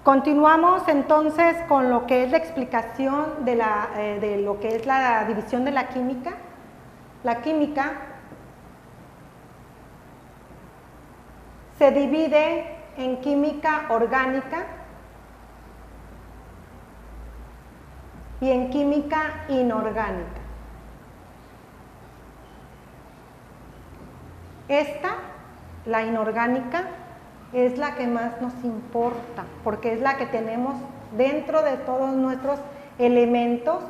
Continuamos entonces con lo que es la explicación de lo que es la división de la química. La química se divide en química orgánica y en química inorgánica. Esta, la inorgánica, es la que más nos importa, porque es la que tenemos dentro de todos nuestros elementos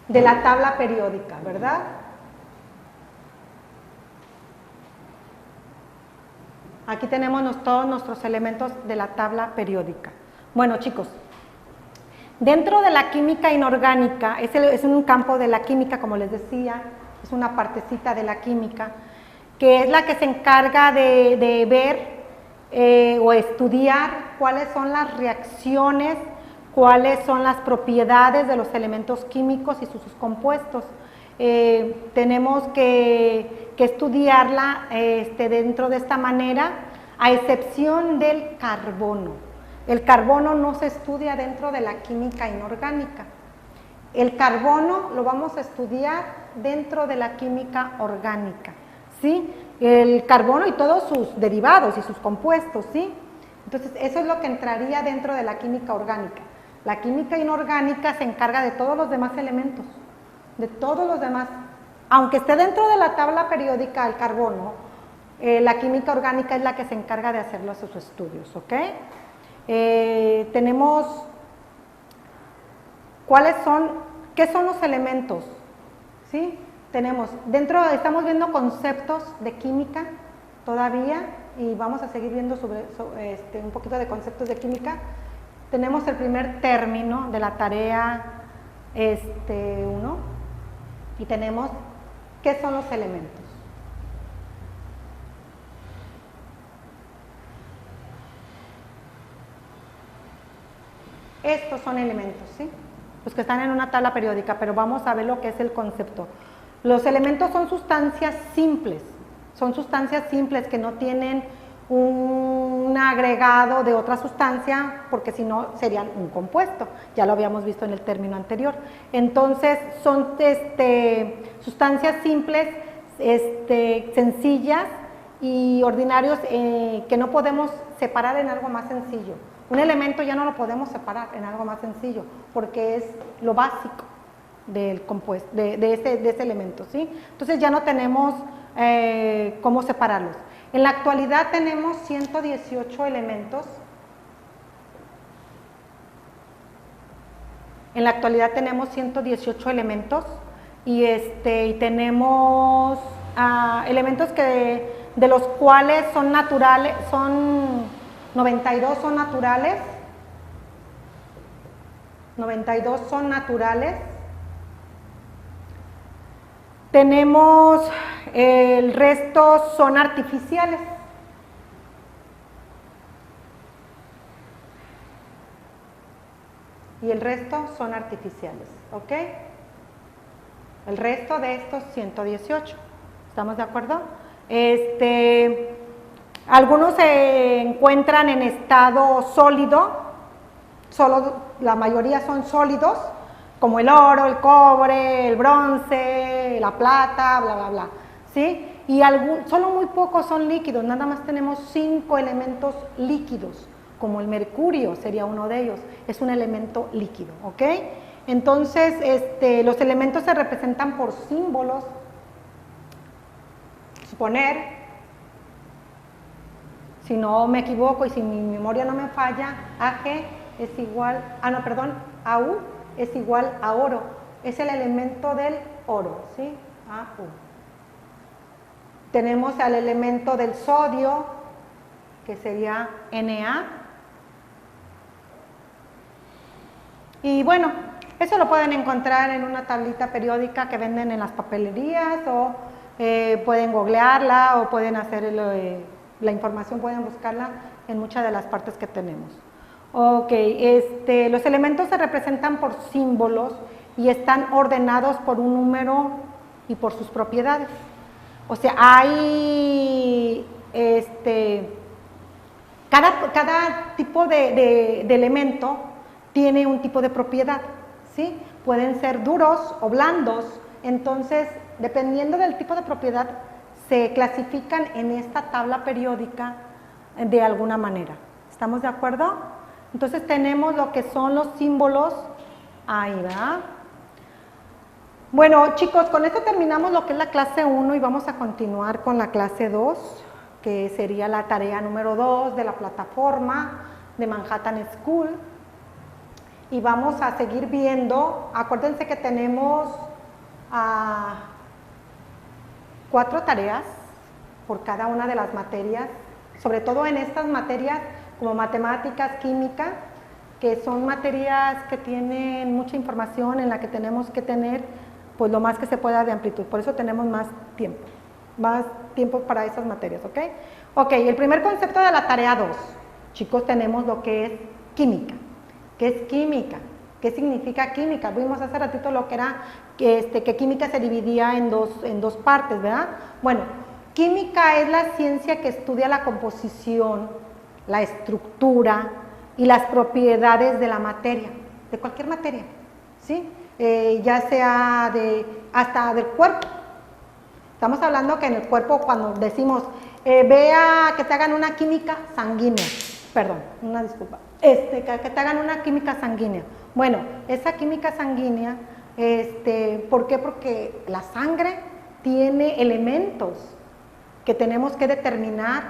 de la tabla periódica, ¿verdad? Aquí tenemos todos nuestros elementos de la tabla periódica. Bueno, chicos, dentro de la química inorgánica, es un campo de la química, como les decía, es una partecita de la química, que es la que se encarga de ver o estudiar cuáles son las reacciones, cuáles son las propiedades de los elementos químicos y sus compuestos. Tenemos que estudiarla dentro de esta manera, a excepción del carbono. El carbono no se estudia dentro de la química inorgánica. El carbono lo vamos a estudiar dentro de la química orgánica, ¿sí? El carbono y todos sus derivados y sus compuestos, ¿sí? Entonces, eso es lo que entraría dentro de la química orgánica. La química inorgánica se encarga de todos los demás elementos, de todos los demás. Aunque esté dentro de la tabla periódica el carbono, la química orgánica es la que se encarga de hacer sus estudios, ¿ok? Tenemos, ¿qué son los elementos? ¿Sí? Tenemos, estamos viendo conceptos de química todavía y vamos a seguir viendo un poquito de conceptos de química. Tenemos el primer término de la tarea 1 y tenemos ¿qué son los elementos? Estos son elementos, ¿sí? Los que están en una tabla periódica, pero vamos a ver lo que es el concepto. Los elementos son sustancias simples que no tienen un agregado de otra sustancia, porque si no serían un compuesto, ya lo habíamos visto en el término anterior. Entonces son sustancias simples, sencillas y ordinarios que no podemos separar en algo más sencillo. Un elemento ya no lo podemos separar en algo más sencillo, porque es lo básico del compuesto, de ese elemento, ¿sí? Entonces ya no tenemos cómo separarlos. En la actualidad tenemos 118 elementos. En la actualidad tenemos 118 elementos y tenemos elementos de los cuales son naturales, 92 son naturales. 92 son naturales. Tenemos, el resto son artificiales. Y el resto son artificiales, ¿ok? El resto de estos 118. ¿Estamos de acuerdo? Algunos se encuentran en estado sólido, la mayoría son sólidos, como el oro, el cobre, el bronce, la plata, bla, bla, bla, ¿sí? Y solo muy pocos son líquidos, nada más tenemos 5 elementos líquidos, como el mercurio sería uno de ellos, es un elemento líquido, ¿ok? Entonces, los elementos se representan por símbolos. Suponer, si no me equivoco y si mi memoria no me falla, AG es igual, AU es igual a oro, es el elemento del oro, ¿sí? AU. Tenemos al elemento del sodio, que sería Na. Y bueno, eso lo pueden encontrar en una tablita periódica que venden en las papelerías o pueden googlearla o pueden hacer la información, pueden buscarla en muchas de las partes que tenemos. Ok, los elementos se representan por símbolos y están ordenados por un número y por sus propiedades. O sea, hay Cada tipo de elemento tiene un tipo de propiedad, ¿sí? Pueden ser duros o blandos, entonces, dependiendo del tipo de propiedad, se clasifican en esta tabla periódica de alguna manera. ¿Estamos de acuerdo? Entonces tenemos lo que son los símbolos ahí, ¿verdad? Bueno, chicos, con esto terminamos lo que es la clase 1 y vamos a continuar con la clase 2, que sería la tarea número 2 de la plataforma de Manhattan School. Y vamos a seguir viendo, acuérdense que tenemos 4 tareas por cada una de las materias, sobre todo en estas materias como matemáticas, química, que son materias que tienen mucha información en la que tenemos que tener pues lo más que se pueda de amplitud, por eso tenemos más tiempo para esas materias, ¿ok? Ok, el primer concepto de la tarea 2, chicos, tenemos lo que es química. ¿Qué es química? ¿Qué significa química? Vimos hace ratito lo que era que química se dividía en dos partes, ¿verdad? Bueno, química es la ciencia que estudia la composición, la estructura y las propiedades de la materia, de cualquier materia, ¿sí? Ya sea hasta del cuerpo. Estamos hablando que en el cuerpo cuando decimos, vea que te hagan una química sanguínea, perdón, una disculpa, que te hagan una química sanguínea. Bueno, esa química sanguínea, ¿por qué? Porque la sangre tiene elementos que tenemos que determinar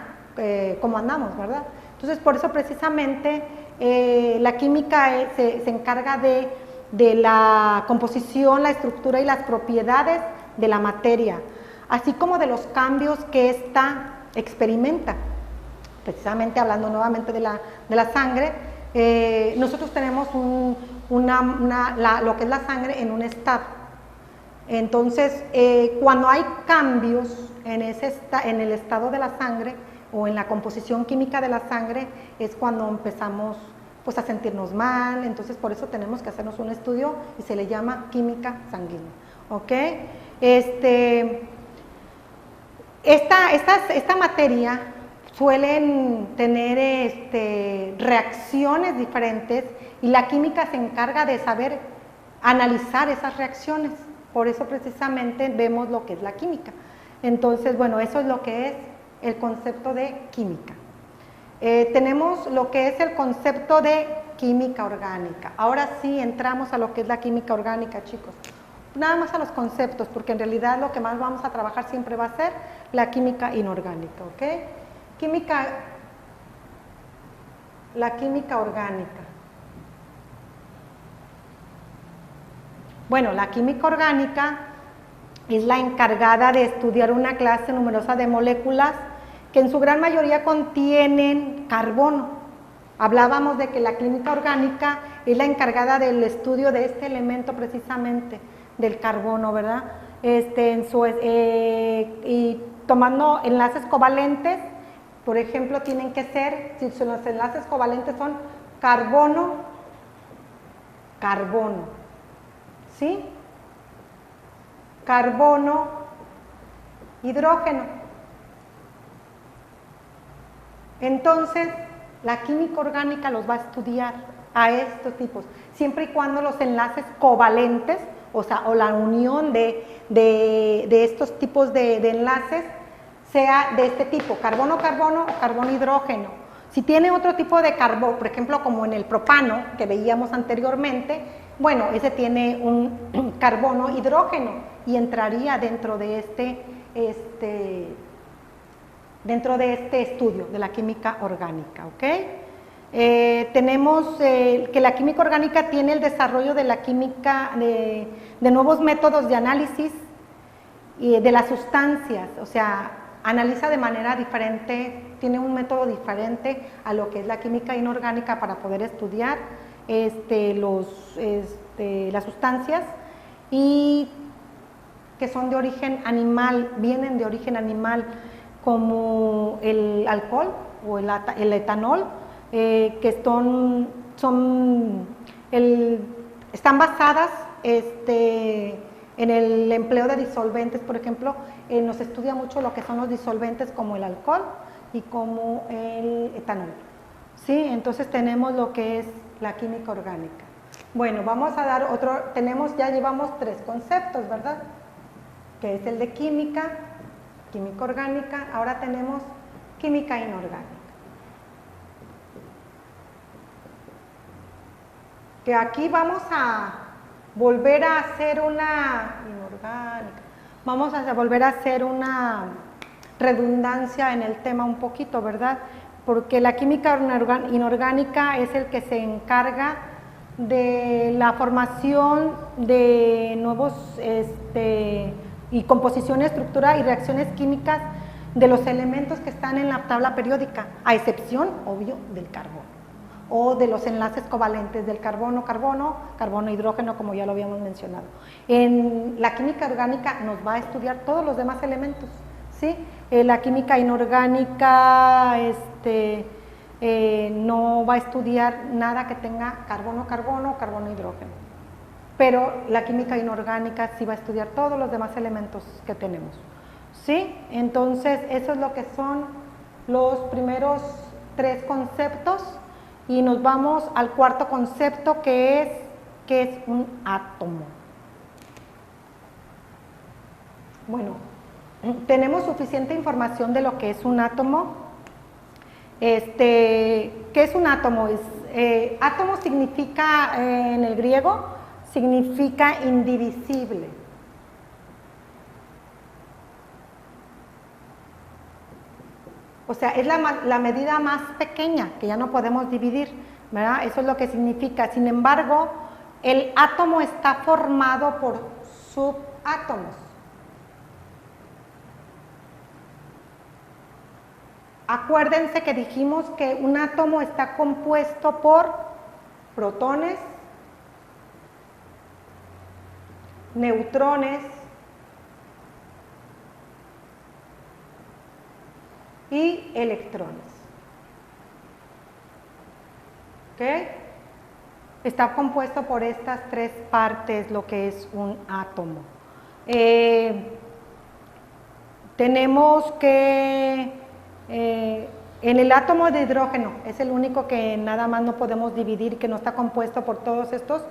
cómo andamos, ¿verdad? Entonces, por eso precisamente la química se encarga de la composición, la estructura y las propiedades de la materia, así como de los cambios que ésta experimenta. Precisamente hablando nuevamente de la sangre, nosotros tenemos lo que es la sangre en un estado. Entonces, cuando hay cambios en el estado de la sangre o en la composición química de la sangre, es cuando empezamos pues, a sentirnos mal. Entonces, por eso tenemos que hacernos un estudio y se le llama química sanguínea. ¿Ok? Esta materia suelen tener reacciones diferentes y la química se encarga de saber analizar esas reacciones. Por eso precisamente vemos lo que es la química. Entonces, bueno, eso es lo que es el concepto de química. Tenemos lo que es el concepto de química orgánica. Ahora sí entramos a lo que es la química orgánica, chicos. Nada más a los conceptos, porque en realidad lo que más vamos a trabajar siempre va a ser la química inorgánica, ¿ok? La química orgánica. Bueno, la química orgánica es la encargada de estudiar una clase numerosa de moléculas que en su gran mayoría contienen carbono. Hablábamos de que la química orgánica es la encargada del estudio de este elemento precisamente, del carbono, ¿verdad? Y tomando enlaces covalentes, por ejemplo, tienen que ser, si los enlaces covalentes son carbono, carbono, ¿sí? Carbono, hidrógeno. Entonces, la química orgánica los va a estudiar a estos tipos, siempre y cuando los enlaces covalentes, o la unión de estos tipos de enlaces sea de este tipo, carbono-carbono o carbono-hidrógeno. Si tiene otro tipo de carbono, por ejemplo, como en el propano que veíamos anteriormente, bueno, ese tiene un carbono-hidrógeno y entraría dentro de este estudio de la química orgánica, ¿ok? Tenemos que la química orgánica tiene el desarrollo de la química, de nuevos métodos de análisis y de las sustancias, o sea, analiza de manera diferente, tiene un método diferente a lo que es la química inorgánica para poder estudiar las sustancias y que son de origen animal, vienen de origen animal, como el alcohol o el etanol, que están basadas en el empleo de disolventes. Por ejemplo, nos estudia mucho lo que son los disolventes como el alcohol y como el etanol. ¿sí? Entonces tenemos lo que es la química orgánica. Bueno, vamos a dar otro, ya llevamos 3 conceptos, ¿verdad? Que es el de química, química orgánica, ahora tenemos química inorgánica. Que aquí vamos a volver a hacer volver a hacer una redundancia en el tema un poquito, ¿verdad? Porque la química inorgánica es el que se encarga de la formación de nuevos y composición, estructura y reacciones químicas de los elementos que están en la tabla periódica, a excepción, obvio, del carbono, o de los enlaces covalentes del carbono, hidrógeno, como ya lo habíamos mencionado. En la química orgánica nos va a estudiar todos los demás elementos, ¿sí? La química inorgánica no va a estudiar nada que tenga carbono, hidrógeno. Pero la química inorgánica sí va a estudiar todos los demás elementos que tenemos, ¿sí? Entonces, eso es lo que son los primeros 3 conceptos y nos vamos al cuarto concepto que es un átomo. Bueno, tenemos suficiente información de lo que es un átomo. ¿Qué es un átomo? Átomo significa, en el griego, significa indivisible. O sea, es la medida más pequeña que ya no podemos dividir, ¿verdad? Eso es lo que significa. Sin embargo, el átomo está formado por subátomos. Acuérdense que dijimos que un átomo está compuesto por protones, neutrones y electrones. ¿Ok? Está compuesto por estas 3 partes lo que es un átomo. Tenemos que en el átomo de hidrógeno es el único que nada más no podemos dividir, que no está compuesto por todos estos.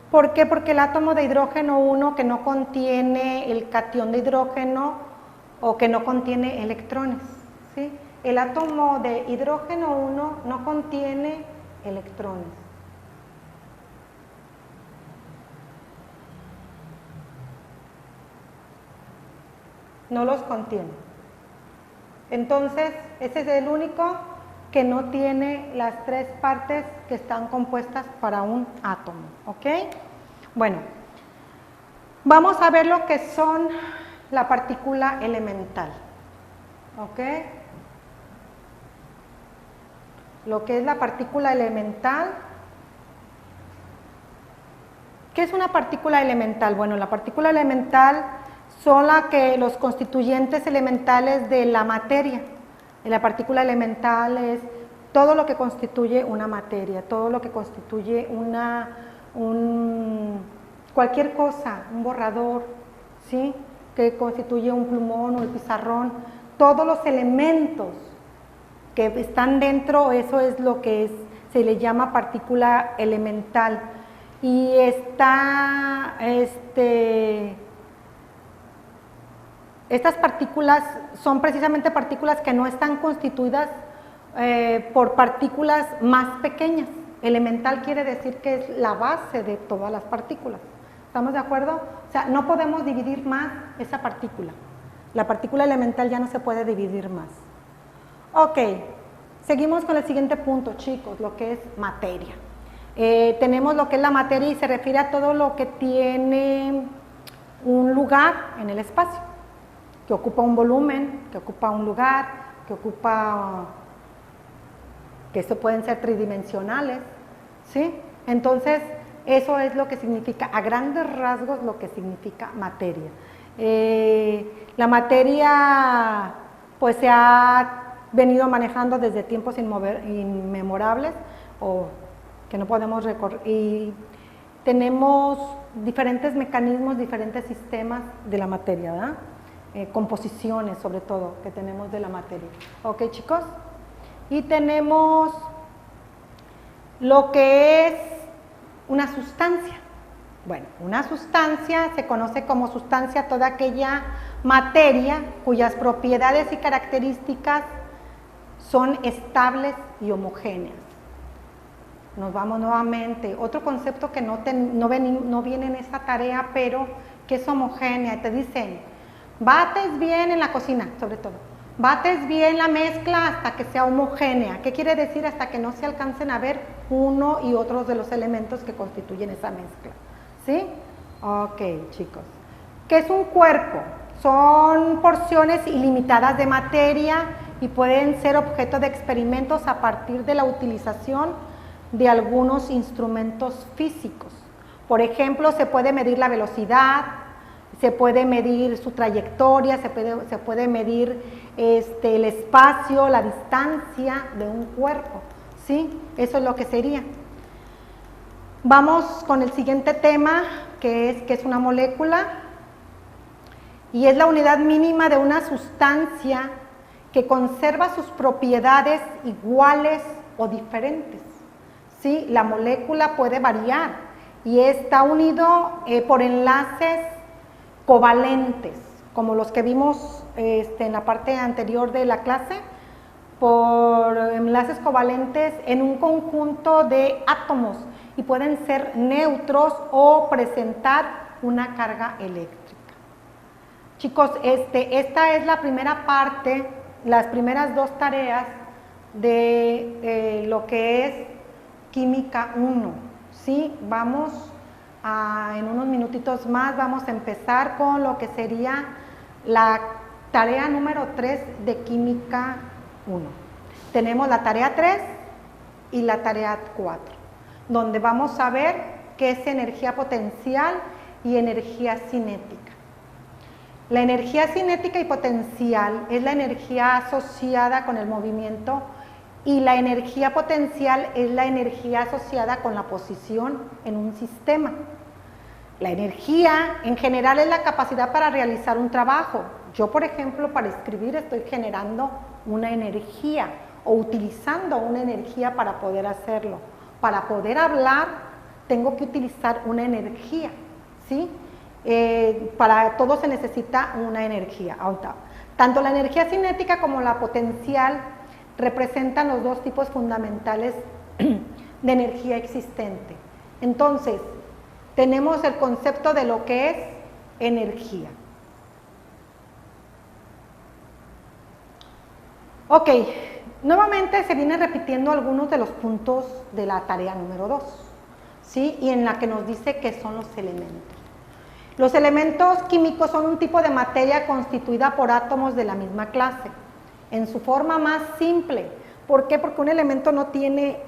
¿Por qué? Porque el átomo de hidrógeno 1 que no contiene el catión de hidrógeno o que no contiene electrones, ¿sí? El átomo de hidrógeno 1 no contiene electrones. No los contiene. Entonces, ese es el único que no tiene las 3 partes que están compuestas para un átomo, ¿ok? Bueno, vamos a ver lo que son la partícula elemental, ¿ok? Lo que es la partícula elemental. ¿Qué es una partícula elemental? Bueno, la partícula elemental son los constituyentes elementales de la materia. La partícula elemental es todo lo que constituye una materia, todo lo que constituye cualquier cosa, un borrador, ¿sí? Que constituye un plumón o el pizarrón, todos los elementos que están dentro, eso es lo que se le llama partícula elemental. Y estas partículas son precisamente partículas que no están constituidas por partículas más pequeñas. Elemental quiere decir que es la base de todas las partículas. ¿Estamos de acuerdo? O sea, no podemos dividir más esa partícula. La partícula elemental ya no se puede dividir más. Ok, seguimos con el siguiente punto, chicos, lo que es materia. Tenemos lo que es la materia y se refiere a todo lo que tiene un lugar en el espacio, que ocupa un volumen, que ocupa un lugar, que esto pueden ser tridimensionales, ¿sí? Entonces, eso es lo que significa, a grandes rasgos, lo que significa materia. La materia, pues, se ha venido manejando desde tiempos inmemorables, o que no podemos recorrer, y tenemos diferentes mecanismos, diferentes sistemas de la materia, ¿verdad? Composiciones, sobre todo, que tenemos de la materia. ¿Ok, chicos? Y tenemos lo que es una sustancia. Bueno, una sustancia se conoce como sustancia toda aquella materia cuyas propiedades y características son estables y homogéneas. Nos vamos nuevamente. Otro concepto que no viene en esta tarea, pero que es homogénea. Te dicen, bates bien en la cocina, sobre todo. Bates bien la mezcla hasta que sea homogénea. ¿Qué quiere decir? Hasta que no se alcancen a ver uno y otros de los elementos que constituyen esa mezcla. ¿Sí? Ok, chicos. ¿Qué es un cuerpo? Son porciones ilimitadas de materia y pueden ser objeto de experimentos a partir de la utilización de algunos instrumentos físicos. Por ejemplo, se puede medir la velocidad, se puede medir su trayectoria, se puede medir el espacio, la distancia de un cuerpo, ¿sí? Eso es lo que sería. Vamos con el siguiente tema, que es una molécula, y es la unidad mínima de una sustancia que conserva sus propiedades iguales o diferentes, ¿sí? La molécula puede variar y está unido por enlaces covalentes, como los que vimos en la parte anterior de la clase, por enlaces covalentes en un conjunto de átomos y pueden ser neutros o presentar una carga eléctrica. Chicos, esta es la primera parte, las primeras dos tareas de lo que es Química 1, ¿sí? Vamos en unos minutitos más, vamos a empezar con lo que sería la tarea número 3 de Química 1. Tenemos la tarea 3 y la tarea 4, donde vamos a ver qué es energía potencial y energía cinética. La energía cinética y potencial es la energía asociada con el movimiento y la energía potencial es la energía asociada con la posición en un sistema. La energía en general es la capacidad para realizar un trabajo. Yo, por ejemplo, para escribir estoy generando una energía o utilizando una energía para poder hacerlo. Para poder hablar tengo que utilizar una energía, ¿sí? Para todo se necesita una energía. Tanto la energía cinética como la potencial representan los dos tipos fundamentales de energía existente. Entonces, tenemos el concepto de lo que es energía. Ok, nuevamente se vienen repitiendo algunos de los puntos de la tarea número 2, ¿sí? Y en la que nos dice qué son los elementos. Los elementos químicos son un tipo de materia constituida por átomos de la misma clase, en su forma más simple. ¿Por qué? Porque un elemento no tiene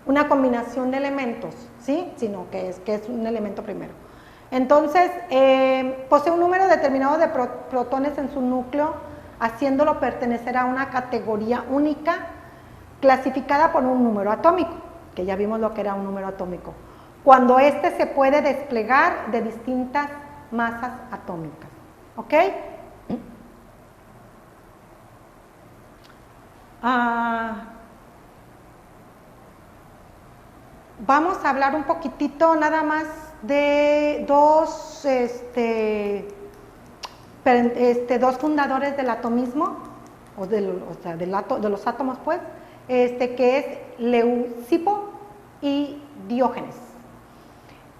una combinación de elementos, ¿sí? Sino que es un elemento primero. Entonces, posee un número determinado de protones en su núcleo, haciéndolo pertenecer a una categoría única, clasificada por un número atómico, que ya vimos lo que era un número atómico, cuando este se puede desplegar de distintas masas atómicas, ¿ok? Vamos a hablar un poquitito nada más de dos fundadores del atomismo, de los átomos, pues, que es Leucipo y Diógenes.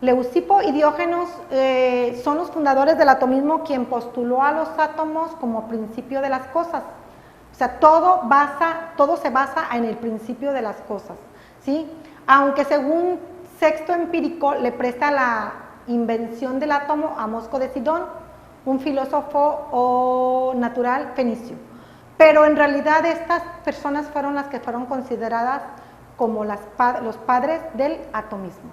Leucipo y Diógenes son los fundadores del atomismo, quien postuló a los átomos como principio de las cosas. O sea, todo se basa en el principio de las cosas, ¿sí? Aunque según Sexto Empírico le presta la invención del átomo a Mosco de Sidón, un filósofo natural fenicio. Pero en realidad estas personas fueron las que fueron consideradas como los padres del atomismo.